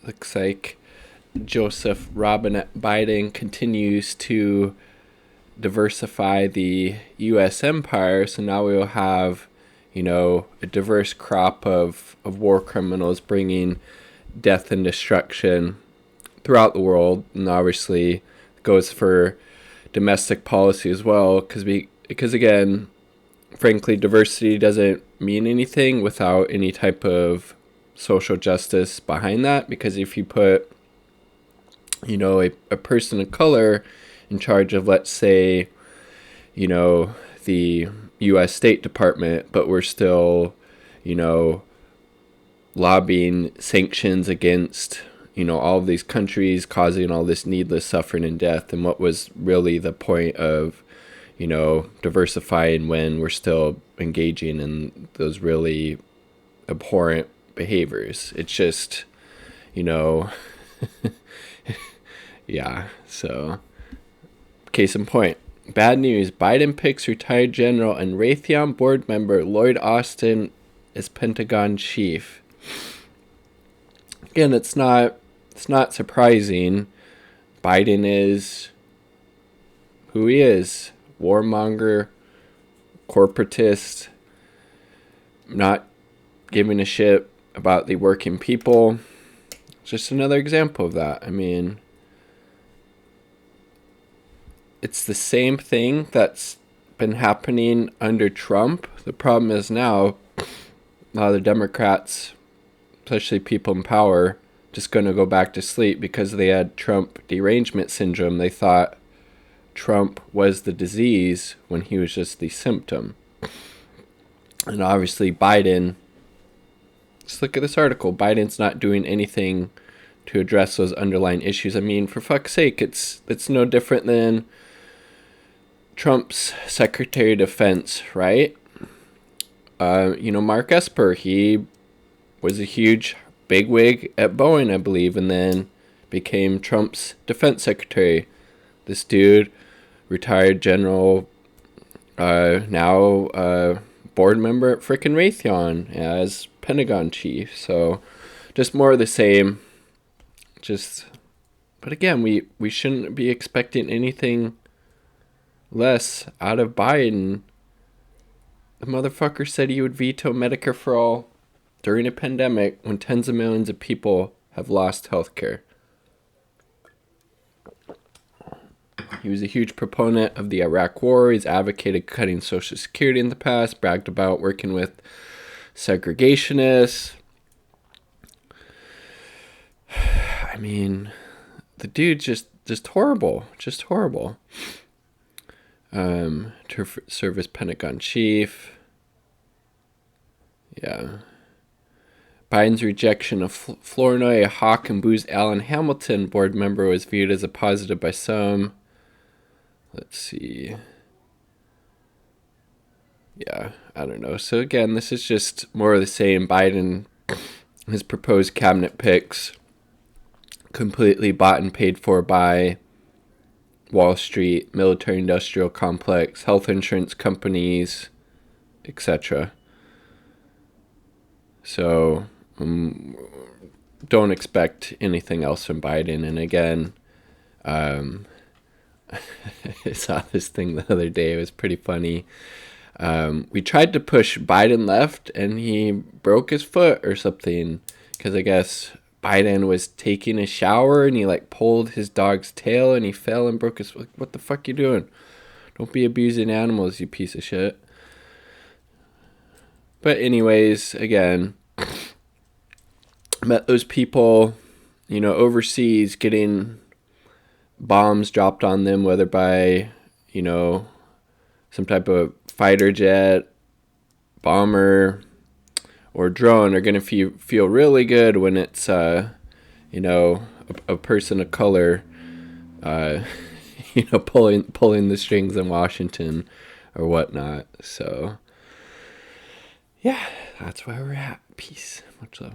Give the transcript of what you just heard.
looks like Joseph Robinette Biden continues to diversify the U.S. empire. So now we'll have, a diverse crop of war criminals bringing death and destruction throughout the world. And obviously goes for domestic policy as well, because again, frankly, diversity doesn't mean anything without any type of social justice behind that. Because if you put, a person of color in charge of, let's say, the U.S. State Department, but we're still, lobbying sanctions against, all of these countries, causing all this needless suffering and death. And what was really the point of, diversifying when we're still engaging in those really abhorrent behaviors? It's just, yeah. So, case in point. Bad news. Biden picks retired general and Raytheon board member Lloyd Austin as Pentagon chief. Again, it's not surprising. Biden is who he is. Warmonger, corporatist, not giving a shit about the working people. It's just another example of that. I mean, it's the same thing that's been happening under Trump. The problem is now a lot of the Democrats, especially people in power, just going to go back to sleep because they had Trump derangement syndrome. They thought Trump was the disease when he was just the symptom. And obviously Biden, just look at this article, Biden's not doing anything to address those underlying issues. I mean, for fuck's sake, it's no different than Trump's Secretary of Defense, right? Mark Esper, he was a huge bigwig at Boeing, I believe, and then became Trump's defense secretary. This dude, retired general, now board member at frickin' Raytheon as Pentagon chief. So just more of the same. But again, we shouldn't be expecting anything less out of Biden. The motherfucker said he would veto Medicare for all during a pandemic when tens of millions of people have lost healthcare. He was a huge proponent of the Iraq War. He's advocated cutting Social Security in the past, bragged about working with segregationists. I mean, the dude's just horrible. Just horrible. To serve as Pentagon chief. Yeah. Biden's rejection of Flournoy, Hawk, and Booz Allen Hamilton board member was viewed as a positive by some. Let's see. Yeah, I don't know. So again, this is just more of the same. Biden, his proposed cabinet picks, completely bought and paid for by Wall Street, military-industrial complex, health insurance companies, etc. So don't expect anything else from Biden. And again, I saw this thing the other day. It was pretty funny. We tried to push Biden left, and he broke his foot or something, because I guess Biden was taking a shower, and he pulled his dog's tail, and he fell and broke his foot. What the fuck you doing? Don't be abusing animals, you piece of shit. But anyways, again, met those people, overseas, getting bombs dropped on them, whether by, some type of fighter jet, bomber, or drone, are going to feel really good when it's, a person of color, pulling the strings in Washington or whatnot. So, yeah, that's where we're at. Peace. Much love.